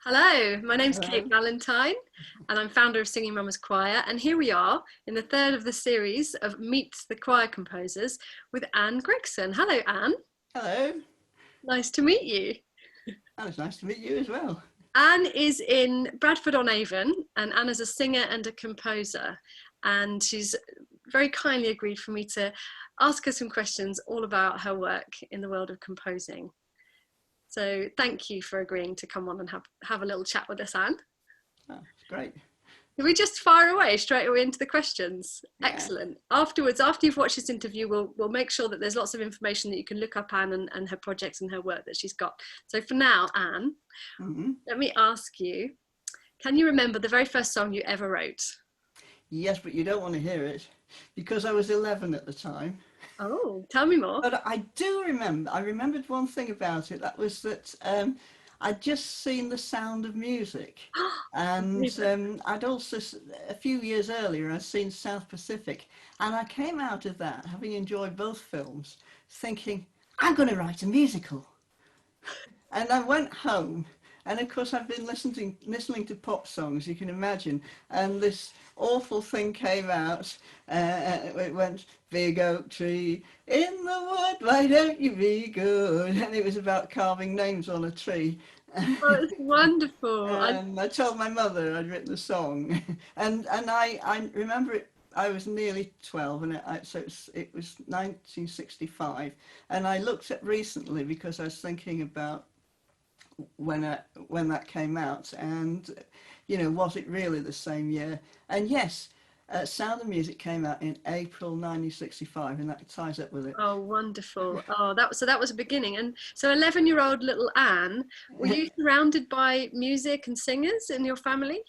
Hello, my name's Kate Hello. Valentine and I'm founder of Singing Mama's Choir, and here we are in the third of the series of Meet the Choir Composers with Anne Gregson. Hello Anne, Hello. nice to meet you. And it's nice to meet you as well. Anne is in Bradford on Avon, and Anne is a singer and a composer, and she's very kindly agreed for me to ask her some questions all about her work in the world of composing. So thank you for agreeing to come on and have a little chat with us, Anne. Oh, it's great. Can we just fire away straight away into the questions? Yeah. Excellent. Afterwards, after you've watched this interview, we'll make sure that there's lots of information that you can look up Anne and her projects and her work that she's got. So for now, Anne, let me ask you, can you remember the very first song you ever wrote? Yes, but you don't want to hear it because I was 11 at the time. Oh, tell me more. But I do remember, I remembered one thing about it. That was that I'd just seen The Sound of Music. And I'd also, a few years earlier, I'd seen South Pacific. And I came out of that, having enjoyed both films, thinking, I'm going to write a musical. And I went home, and of course I've been listening to pop songs, you can imagine, and this awful thing came out. It went, big oak tree in the wood, why don't you be good? And it was about carving names on a tree. Oh, it's wonderful. And I told my mother I'd written the song, and I remember it. I was nearly 12, and it was 1965, and I looked at recently because I was thinking about when that came out, and was it really the same year? And yes, Sound of Music came out in April 1965, and that ties up with it. Oh, wonderful. Oh, that was a beginning. And so 11-year-old little Anne, were you surrounded by music and singers in your family?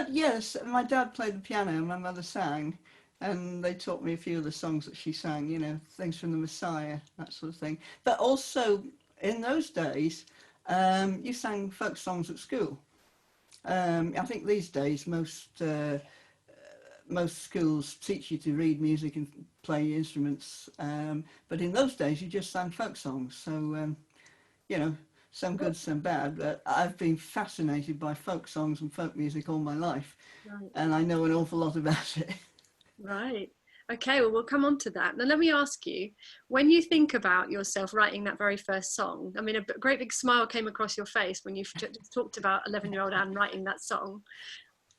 Yes, my dad played the piano and my mother sang, and they taught me a few of the songs that she sang, things from the Messiah, that sort of thing. But also, in those days, you sang folk songs at school. I think these days most schools teach you to read music and play instruments, but in those days you just sang folk songs. So some good, some bad. But I've been fascinated by folk songs and folk music all my life, Right. and I know an awful lot about it. Right. Okay, well, we'll come on to that. Now, let me ask you, when you think about yourself writing that very first song, I mean, a great big smile came across your face when you talked about 11-year-old Anne writing that song.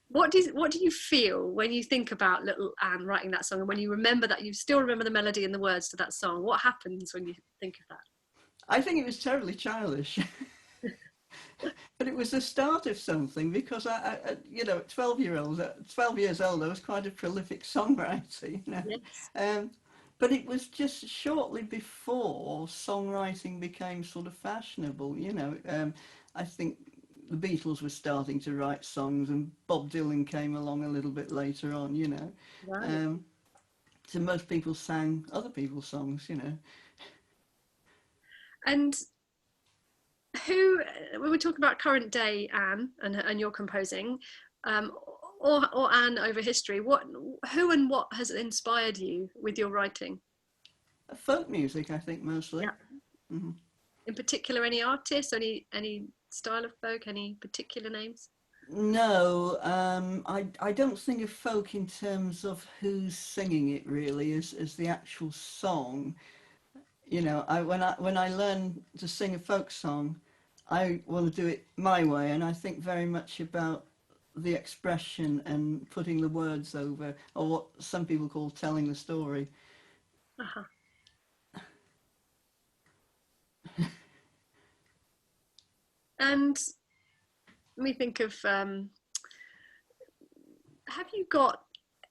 What do you feel when you think about little Anne writing that song, and when you remember that, you still remember the melody and the words to that song? What happens when you think of that? I think it was terribly childish. But it was the start of something, because at 12 years old, I was quite a prolific songwriter. Yes. But it was just shortly before songwriting became sort of fashionable. I think the Beatles were starting to write songs, and Bob Dylan came along a little bit later on. Right. So most people sang other people's songs. And who, when we talk about current day Anne and your composing, um, or Anne over history, who and what has inspired you with your writing? Folk music, I think, mostly. Yeah. Mm-hmm. In particular, any artists, any style of folk, any particular names? No, I don't think of folk in terms of who's singing it really, as the actual song. When I learn to sing a folk song, I want to do it my way, and I think very much about the expression and putting the words over, or what some people call telling the story. Uh-huh. And let me think of, have you got,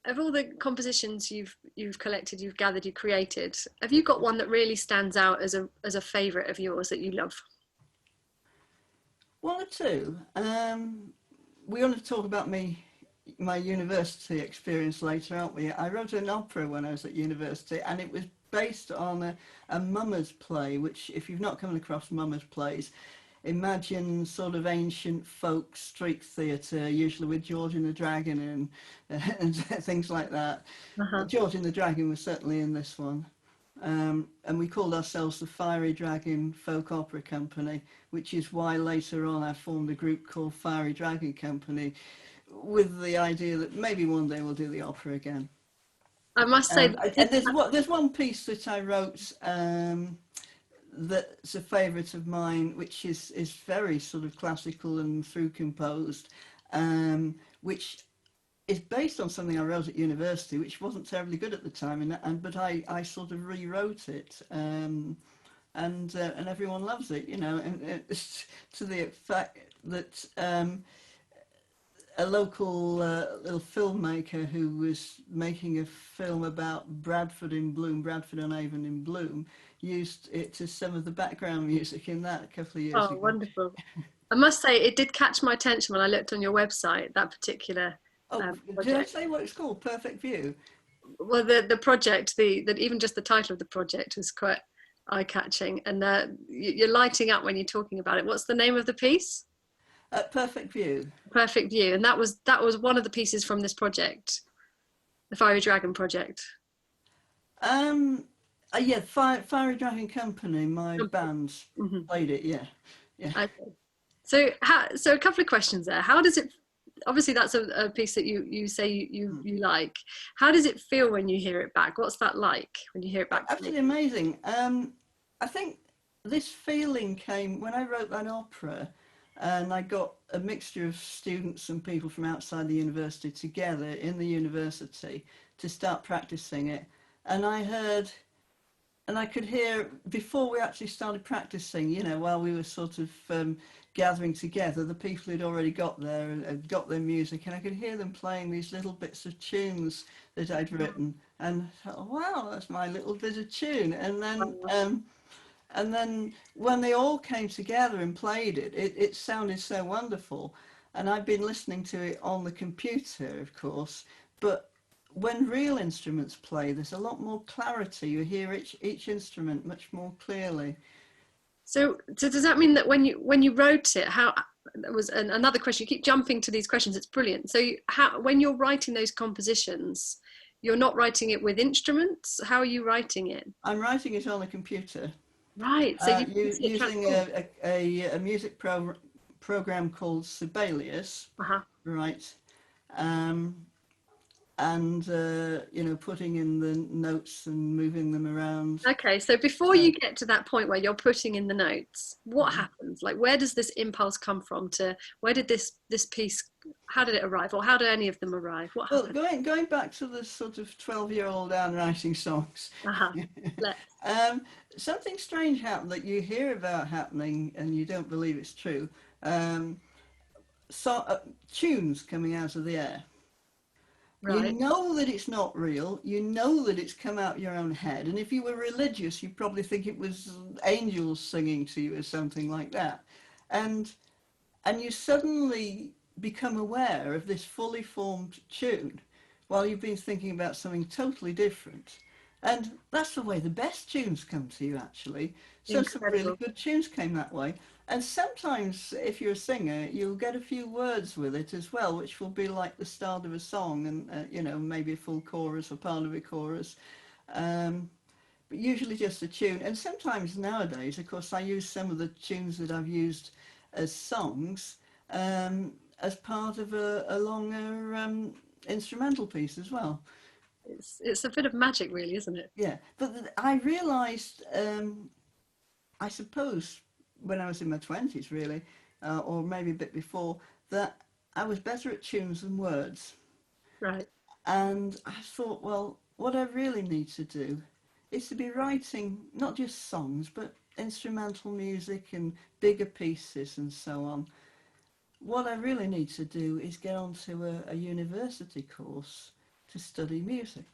of all the compositions you've collected, you've gathered, you created, have you got one that really stands out as a favourite of yours that you love? One or two. We're going to talk about my university experience later, aren't we? I wrote an opera when I was at university, and it was based on a mummers play, which, if you've not come across mummers plays, imagine sort of ancient folk street theatre, usually with George and the Dragon and things like that. Uh-huh. George and the Dragon was certainly in this one. And we called ourselves the Fiery Dragon Folk Opera Company, which is why later on I formed a group called Fiery Dragon Company, with the idea that maybe one day we'll do the opera again. I must say, And there's one piece that I wrote that's a favourite of mine, which is very sort of classical and through composed, which is based on something I wrote at university, which wasn't terribly good at the time, but I sort of rewrote it, and everyone loves it, you know, and it's to the effect that a local little filmmaker who was making a film about Bradford in Bloom, Bradford on Avon in Bloom, used it as some of the background music in that a couple of years oh, ago. wonderful. I must say, it did catch my attention when I looked on your website, that particular Did I project. say what it's called? Perfect View? Well, the project, the even just the title of the project was quite eye-catching, and you're lighting up when you're talking about it. What's the name of the piece? Perfect View. Perfect View, and that was one of the pieces from this project, the Fiery Dragon project. Yeah, Fiery Dragon Company, my band played it, yeah. Okay. So so a couple of questions there. How does it, obviously that's a piece that you say you like. How does it feel when you hear it back? What's that like when you hear it back? Absolutely amazing. I think this feeling came when I wrote that opera, and I got a mixture of students and people from outside the university together in the university to start practicing it. And I could hear, before we actually started practicing, you know, while we were sort of gathering together, the people who'd already got there had got their music, and I could hear them playing these little bits of tunes that I'd written, and I thought, wow, that's my little bit of tune. And then when they all came together and played it, it sounded so wonderful. And I've been listening to it on the computer, of course, but when real instruments play, there's a lot more clarity. You hear each instrument much more clearly. So does that mean that when you wrote it, how, that was another question, you keep jumping to these questions, it's brilliant. So when you're writing those compositions, you're not writing it with instruments? How are you writing it? I'm writing it on a computer. Right, so using a music program called Sibelius, right? And you know, putting in the notes and moving them around. Okay, so before you get to that point where you're putting in the notes, what happens? Like, where does this impulse come from? Where did this piece, how did it arrive, or how do any of them arrive? What happened? Well, going back to the sort of 12-year-old Anne writing songs, something strange happened that you hear about happening and you don't believe it's true. Tunes coming out of the air. Right. You know that it's not real. You know that it's come out your own head. And if you were religious, you'd probably think it was angels singing to you or something like that. And you suddenly become aware of this fully formed tune while you've been thinking about something totally different. And that's the way the best tunes come to you, actually. So some really good tunes came that way. And sometimes, if you're a singer, you'll get a few words with it as well, which will be like the start of a song and, you know, maybe a full chorus or part of a chorus. But usually just a tune. And sometimes nowadays, of course, I use some of the tunes that I've used as songs as part of a longer instrumental piece as well. It's a bit of magic, really, isn't it? Yeah, but I realised, I suppose, when I was in my 20s, really, or maybe a bit before, that I was better at tunes than words. Right. And I thought, well, what I really need to do is to be writing not just songs, but instrumental music and bigger pieces and so on. What I really need to do is get onto a university course to study music.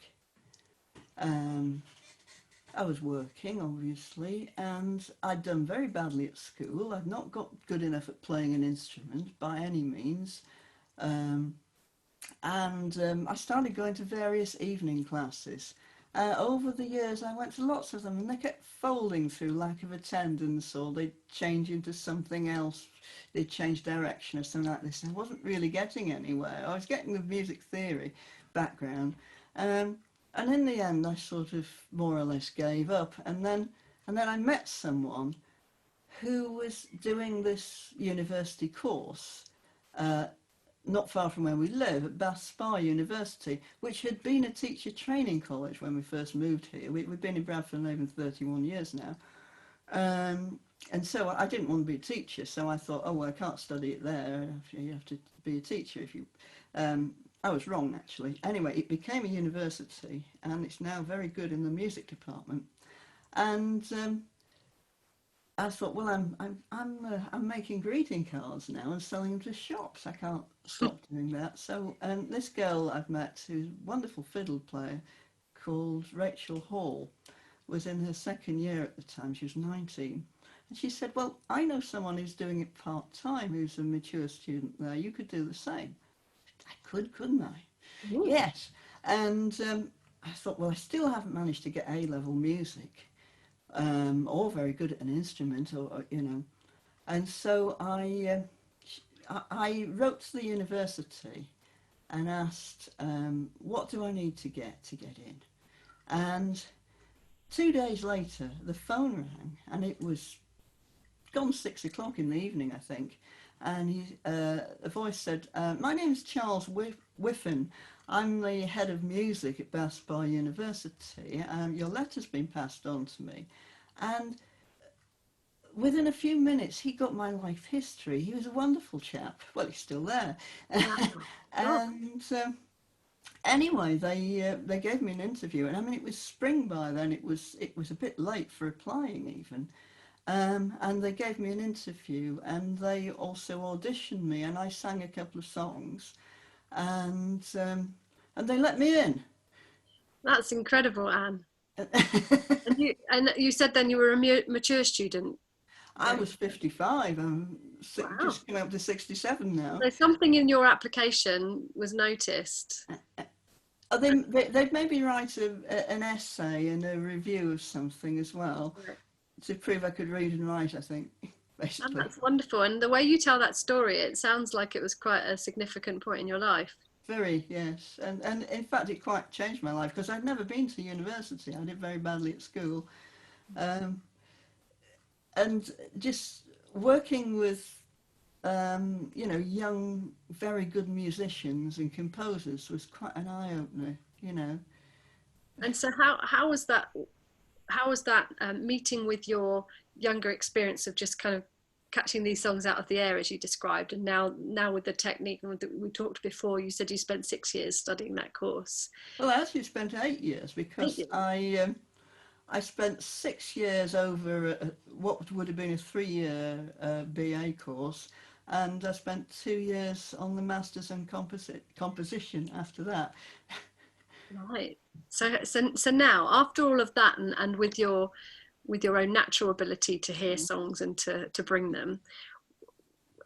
I was working, obviously, and I'd done very badly at school. I'd not got good enough at playing an instrument by any means. I started going to various evening classes. Over the years, I went to lots of them, and they kept folding through lack of attendance, or they'd change into something else. They'd change direction or something like this. I wasn't really getting anywhere. I was getting the music theory background. and in the end, I sort of more or less gave up. And then I met someone who was doing this university course not far from where we live, at Bath Spa University, which had been a teacher training college when we first moved here. We've been in Bradford and Avon 31 years now. And so I didn't want to be a teacher, so I thought, oh, well, I can't study it there. You have to be a teacher if you... I was wrong, actually. Anyway, it became a university, and it's now very good in the music department. And I thought, well, I'm making greeting cards now and selling them to shops. I can't stop doing that. So this girl I've met, who's a wonderful fiddle player, called Rachel Hall, was in her second year at the time. She was 19. And she said, well, I know someone who's doing it part-time, who's a mature student there. You could do the same. I could, couldn't I? Ooh. Yes. And I thought, well, I still haven't managed to get A-level music, or very good at an instrument, or you know. And so I wrote to the university and asked, what do I need to get in? And 2 days later, the phone rang, and it was gone 6 o'clock in the evening, I think. And a voice said, my name's Charles Whiffen. I'm the head of music at Bath Spa University. Your letter's been passed on to me. And within a few minutes, he got my life history. He was a wonderful chap. Well, he's still there. And anyway, they gave me an interview. And I mean, it was spring by then. It was a bit late for applying even. And they gave me an interview, and they also auditioned me, and I sang a couple of songs, and they let me in. That's incredible, Anne. and you said then you were a mature student. I was 55. I'm just coming up to 67 now. So something in your application was noticed. They'd maybe write an essay and a review of something as well. Right. To prove I could read and write, I think, basically. And that's wonderful. And the way you tell that story, it sounds like it was quite a significant point in your life. Very, yes. And in fact, it quite changed my life, because I'd never been to university. I did very badly at school. And just working with, you know, young, very good musicians and composers was quite an eye-opener, you know. And so how was that... How was that meeting with your younger experience of just kind of catching these songs out of the air as you described, and now with the technique that we talked before, you said you spent 6 years studying that course. Well, I actually spent 8 years, because I spent 6 years over what would have been a 3-year BA course, and I spent 2 years on the Masters in Composition after that. Right. So now, after all of that, and with your own natural ability to hear songs and to bring them,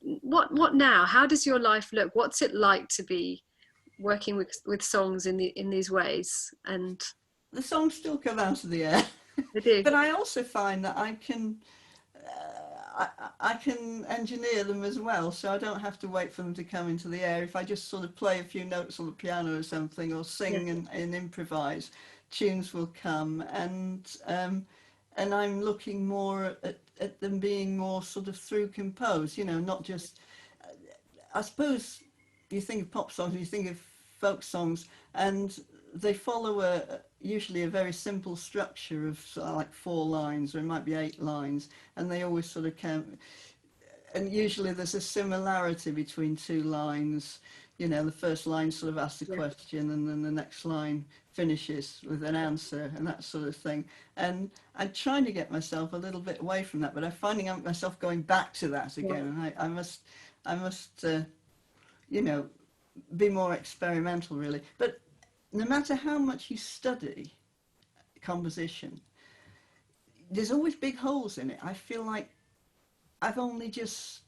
what now? How does your life look? What's it like to be working with songs in these ways? And the songs still come out of the air. They do. But I also find that I can engineer them as well, so I don't have to wait for them to come into the air. If I just sort of play a few notes on the piano or something, or sing and improvise, tunes will come. And I'm looking more at them being more sort of through composed, you know, not just... I suppose you think of pop songs, you think of folk songs, and they follow usually a very simple structure of sort of like 4 lines, or it might be 8 lines, and they always sort of come, and usually there's a similarity between 2 lines. You know, the first line sort of asks a question, and then the next line finishes with an answer, and that sort of thing. And I'm trying to get myself a little bit away from that, but I'm finding myself going back to that again. And I must you know, be more experimental, really. But no matter how much you study composition, there's always big holes in it. I feel like I've only just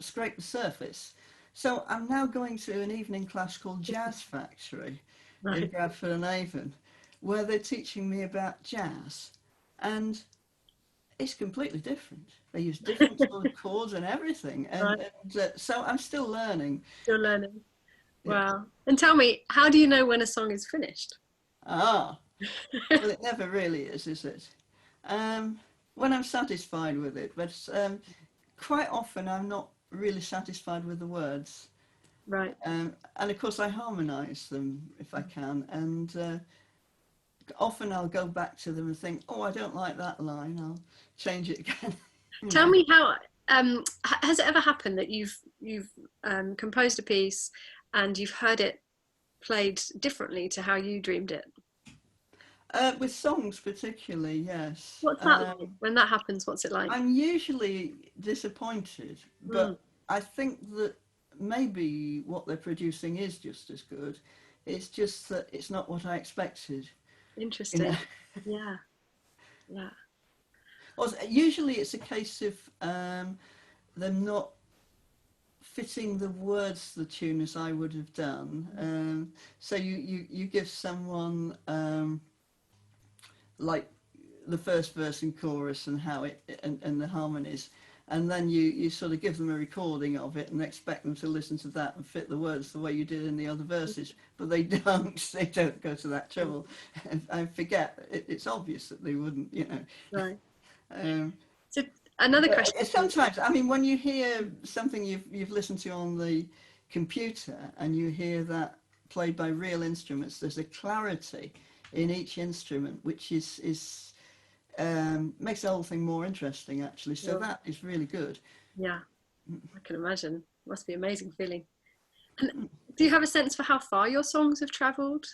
scraped the surface. So I'm now going to an evening class called Jazz Factory in Bradford and Avon, where they're teaching me about jazz. And it's completely different. They use different sort of chords and everything. And so I'm still learning. Still learning. Wow. And tell me, how do you know when a song is finished? Ah, well, it never really is it? When I'm satisfied with it, but quite often I'm not really satisfied with the words. Right. And of course I harmonise them if I can, and often I'll go back to them and think, oh, I don't like that line, I'll change it again. You Tell know. me how has it ever happened that you've composed a piece and you've heard it played differently to how you dreamed it? With songs particularly, yes. What's that like? When that happens, what's it like? I'm usually disappointed, Mm, but I think that maybe what they're producing is just as good. It's just that it's not what I expected, you know. interesting. Yeah, yeah. Usually it's a case of them not fitting the words to the tune as I would have done. So you give someone like the first verse and chorus and how it and the harmonies, and then you sort of give them a recording of it and expect them to listen to that and fit the words the way you did in the other verses, but they don't. They don't go to that trouble, and I forget. It's obvious that they wouldn't, you know. Right. Um, So another but question. sometimes, I mean, when you hear something you've listened to on the computer and you hear that played by real instruments, there's a clarity in each instrument which is makes the whole thing more interesting, actually. So Sure. that is really good. Yeah, I can imagine. Must be an amazing feeling. And do you have a sense for how far your songs have travelled?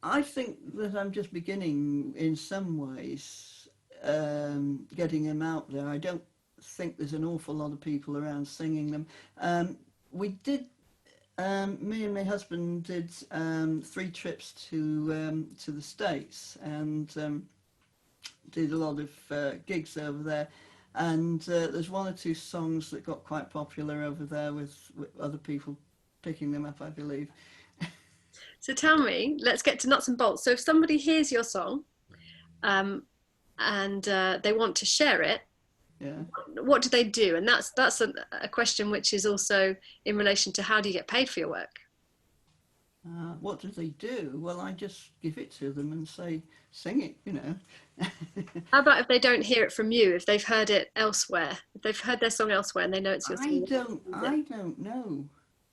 I think that I'm just beginning in some ways, getting them out there. I don't think there's an awful lot of people around singing them. We did. Me and my husband did 3 trips to the States and did a lot of gigs over there. And there's 1 or 2 songs that got quite popular over there with other people picking them up, I believe. So tell me, let's get to nuts and bolts. So if somebody hears your song um, and they want to share it, Yeah. what do they do? And that's a question which is also in relation to how do you get paid for your work? What do they do? Well, I just give it to them and say, sing it, you know. How about if they don't hear it from you, if they've heard it elsewhere, if they've heard their song elsewhere and they know it's your song? I don't know.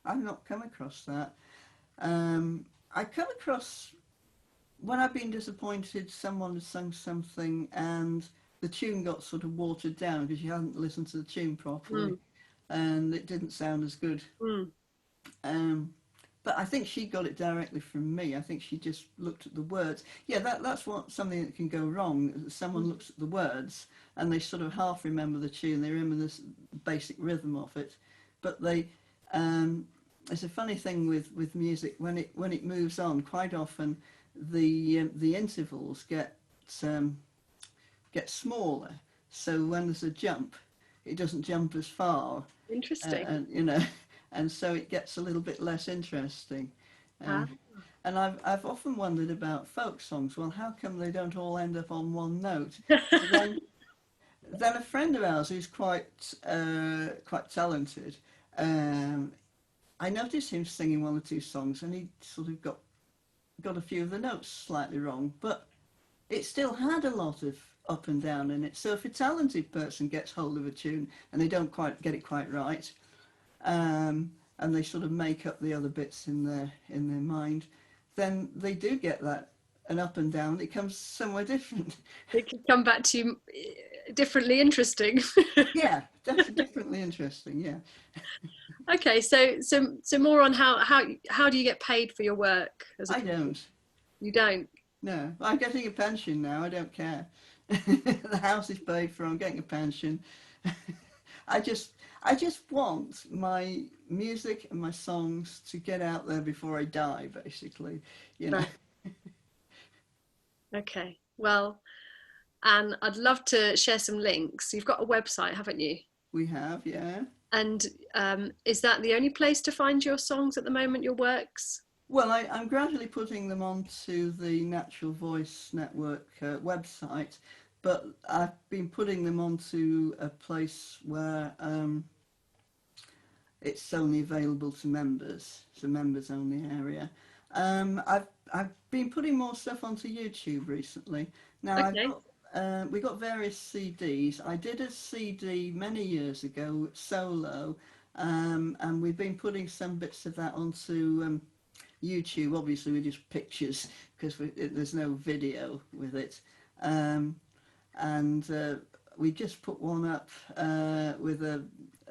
I've not come across that. I come across when I've been disappointed, someone has sung something and the tune got sort of watered down because you hadn't listened to the tune properly Mm, and it didn't sound as good. mm, Um, but I think she got it directly from me. I think she just looked at the words. Yeah, that's something that can go wrong. Someone mm. looks at the words and they sort of half remember the tune. They remember this basic rhythm of it, but they. It's a funny thing with music when it moves on. Quite often, the intervals get smaller. So when there's a jump, it doesn't jump as far, Interesting. and you know, and so it gets a little bit less interesting. Uh, Ah, and I've often wondered about folk songs. Well, how come they don't all end up on one note? But then a friend of ours who's quite talented, um, I noticed him singing 1 or 2 songs, and he sort of got a few of the notes slightly wrong, but it still had a lot of up and down in it. So if a talented person gets hold of a tune and they don't quite get it quite right, and they sort of make up the other bits in their mind, then they do get that an up and down. It comes somewhere different. it could come back to you differently interesting. Yeah, that's differently interesting. Yeah, Okay, so more on how do you get paid for your work as a I don't. you don't. No, I'm getting a pension now. I don't care. The house is paid for. I'm getting a pension. I just I just want my music and my songs to get out there before I die, basically. You know. Right. Okay. Well, Anne, I'd love to share some links. You've got a website, haven't you? We have, yeah. And is that the only place to find your songs at the moment, your works? Well, I'm gradually putting them onto the Natural Voice Network website, but I've been putting them onto a place where it's only available to members. It's a members-only area. I've been putting more stuff onto YouTube recently. Now I've Okay. got we got various CDs. I did a CD many years ago solo, and we've been putting some bits of that onto YouTube. Obviously, with just pictures because there's no video with it. Um, and we just put one up with a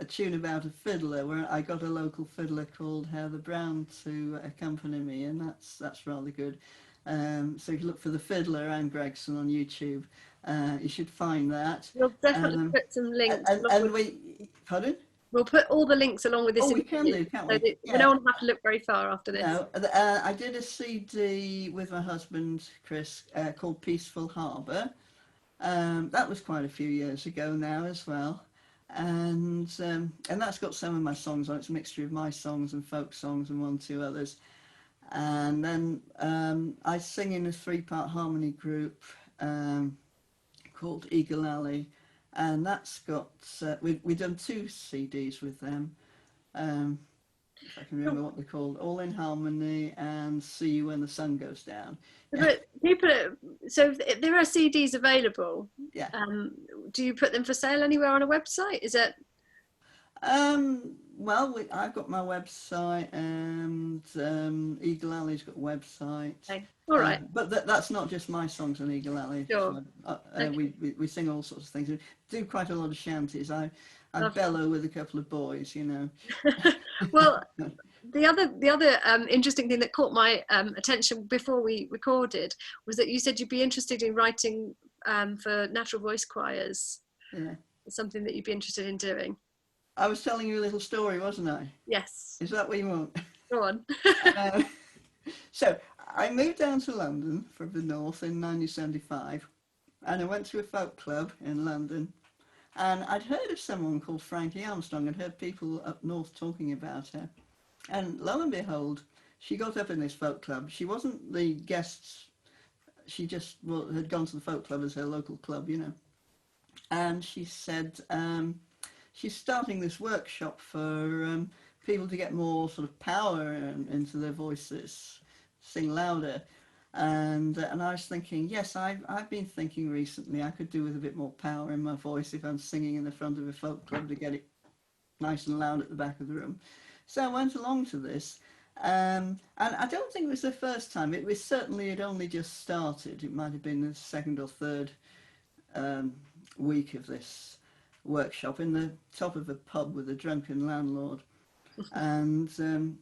tune about a fiddler where I got a local fiddler called Heather Brown to accompany me, and that's rather good. So if you look for the fiddler Anne Gregson on YouTube, you should find that. We'll definitely Um, put some links and along with. and we pardon? We'll put all the links along with this Oh, we can interview, do, can't so we? that we Yeah. don't have to look very far after this. No, I did a CD with my husband Chris called Peaceful Harbour. That was quite a few years ago now as well, and that's got some of my songs on. It's a mixture of my songs and folk songs and one or two others. And then I sing in a three-part harmony group called Eagle Alley, and that's got we've done two CDs with them. Um, if I can remember what they're called, All in Harmony and See You When the Sun Goes Down. But people, so if there are CDs available. Yeah. Do you put them for sale anywhere on a website? Is it? Well, I've got my website, and Eagle Alley's got a website. Okay. All right. But that's not just my songs on Eagle Alley. Sure. So, Okay. we sing all sorts of things. We do quite a lot of shanties. I Lovely. bellow with a couple of boys, you know. Well, the other interesting thing that caught my attention before we recorded was that you said you'd be interested in writing for natural voice choirs. Yeah. Something that you'd be interested in doing. I was telling you a little story, wasn't I? Yes. Is that what you want? Go on. So I moved down to London from the north in 1975, and I went to a folk club in London, and I'd heard of someone called Frankie Armstrong. I'd heard people up north talking about her, and lo and behold, she got up in this folk club. She wasn't the guests. She just had gone to the folk club as her local club, you know. And she said she's starting this workshop for people to get more sort of power into their voices, sing louder. And I was thinking, yes, I've been thinking recently I could do with a bit more power in my voice if I'm singing in the front of a folk club to get it nice and loud at the back of the room. So I went along to this, and I don't think it was the first time. It was certainly, it only just started. It might have been the second or third week of this workshop in the top of a pub with a drunken landlord. And the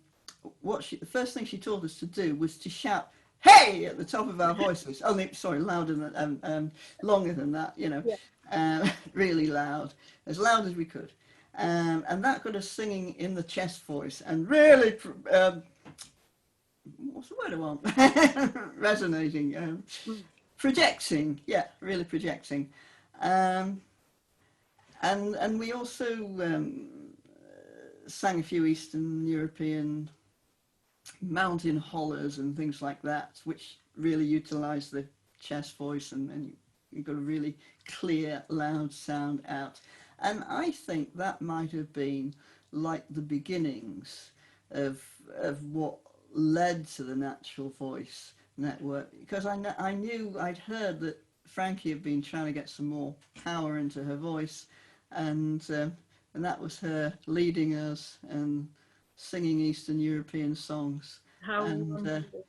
first thing she told us to do was to shout "Hey!" at the top of our voices. Only, sorry, louder than longer than that, you know. Yeah. Really loud as we could. And that got us singing in the chest voice and really, what's the word I want? Resonating, projecting, yeah, really projecting. And we also sang a few Eastern European mountain hollers and things like that, which really utilise the chest voice, and you've got a really clear, loud sound out. And I think that might have been like the beginnings of what led to the Natural Voice Network, because I knew, I'd heard that Frankie had been trying to get some more power into her voice, and that was her leading us and singing Eastern European songs. How wonderful.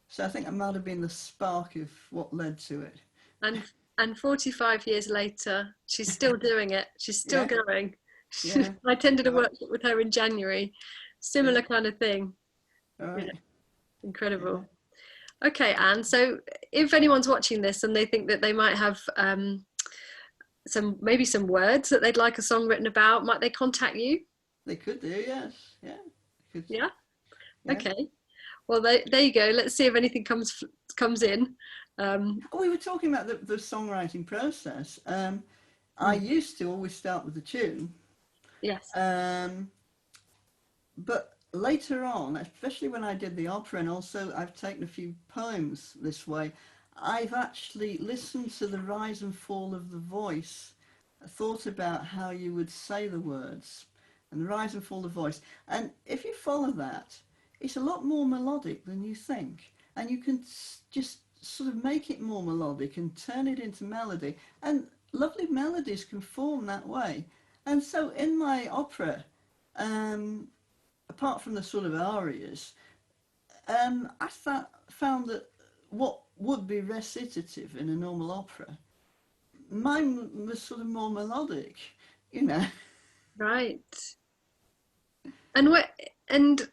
So I think that might have been the spark of what led to it. And 45 years later, she's still doing it. She's still going. Yeah. I attended a workshop with her in January. Similar kind of thing. All right. Yeah. Incredible. Yeah. Okay, Anne. So if anyone's watching this and they think that they might have maybe some words that they'd like a song written about, might they contact you? They could do, yes. Yeah. Yeah. Okay. Well, there you go. Let's see if anything comes in. We were talking about the songwriting process. I used to always start with the tune. Yes. But later on, especially when I did the opera, and also I've taken a few poems this way, I've actually listened to the rise and fall of the voice, thought about how you would say the words, and the rise and fall of the voice. And if you follow that, it's a lot more melodic than you think, and you can just sort of make it more melodic and turn it into melody, and lovely melodies can form that way. And so in my opera, apart from the sort of arias, I found that what would be recitative in a normal opera, mine was sort of more melodic, you know. Right. And what, and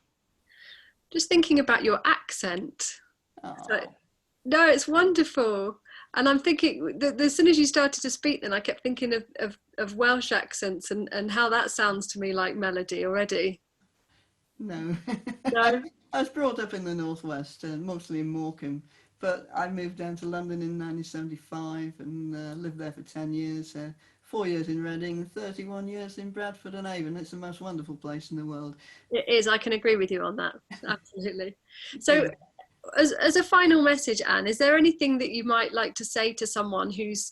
just thinking about your accent. So, Oh. no, it's wonderful. And I'm thinking that as soon as you started to speak, then I kept thinking of Welsh accents and how that sounds to me like melody already. No. No, I was brought up in the northwest, mostly in Morecambe, but I moved down to London in 1975 and lived there for 10 years, 4 years in Reading, 31 years in Bradford and Avon. It's the most wonderful place in the world. it is. I can agree with you on that. Absolutely. So, Yeah. as a final message, Anne, is there anything that you might like to say to someone who's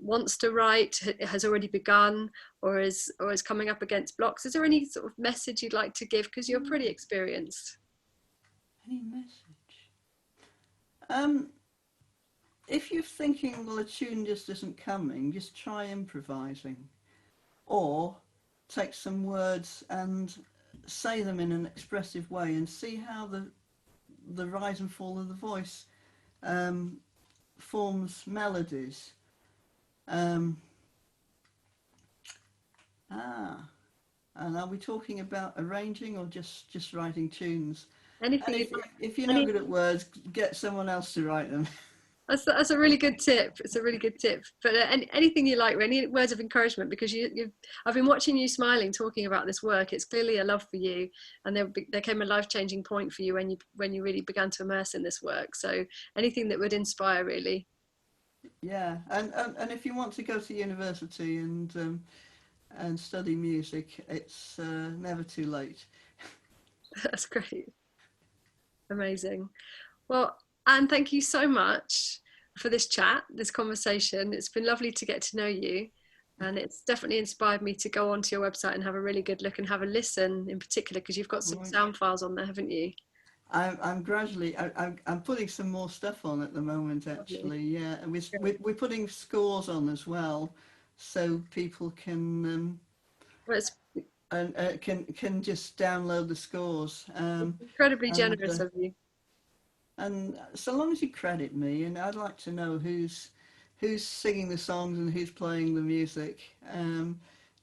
wants to write, has already begun, or is coming up against blocks? Is there any sort of message you'd like to give? Because you're pretty experienced. Any message? Um, if you're thinking, well, a tune just isn't coming, just try improvising. Or take some words and say them in an expressive way and see how the rise and fall of the voice um, forms melodies. Um, ah, and are we talking about arranging or just writing tunes? And Anything you if you're no any good at words, get someone else to write them. that's a really good tip. It's a really good tip. But anything you like, any words of encouragement, because I've been watching you smiling, talking about this work. It's clearly a love for you, and there came a life-changing point for you when you really began to immerse in this work. So anything that would inspire, really. Yeah, and if you want to go to university and study music, it's never too late. That's great. Amazing. Well, Anne, thank you so much for this chat, this conversation. It's been lovely to get to know you. And it's definitely inspired me to go onto your website and have a really good look and have a listen in particular, because you've got some Right. sound files on there, haven't you? I'm gradually I'm putting some more stuff on at the moment Lovely. actually. Yeah, and Great. we're putting scores on as well, so people can Well, it's can just download the scores. incredibly And generous of you. and so long as you credit me, and I'd like to know who's singing the songs and who's playing the music.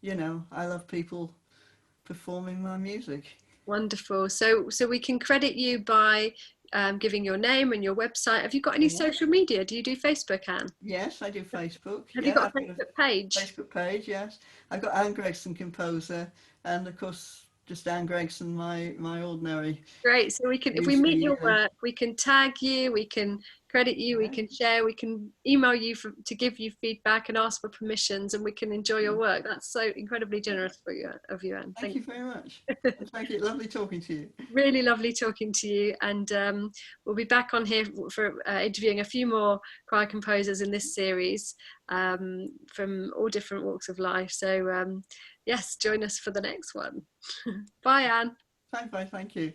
You know, I love people performing my music. Wonderful. So we can credit you by giving your name and your website. Have you got any Yeah. social media? Do you do Facebook, Anne? Yes, I do Facebook. Have you Yeah, got a I've got a Facebook page? Facebook page. Yes, I've got Anne Gregson composer, and of course just Anne Gregson, my ordinary Great. So we can, if we meet usually. your work, we can tag you, we can credit you, we Yeah. can share, we can email you to give you feedback and ask for permissions, and we can enjoy your work. That's so incredibly generous for you, of you, Anne. Thank Thank you very much. you. And thank you. Lovely talking to you. Really lovely talking to you, and we'll be back on here for interviewing a few more choir composers in this series from all different walks of life. So yes, join us for the next one. Bye, Anne. Bye bye. Thank you.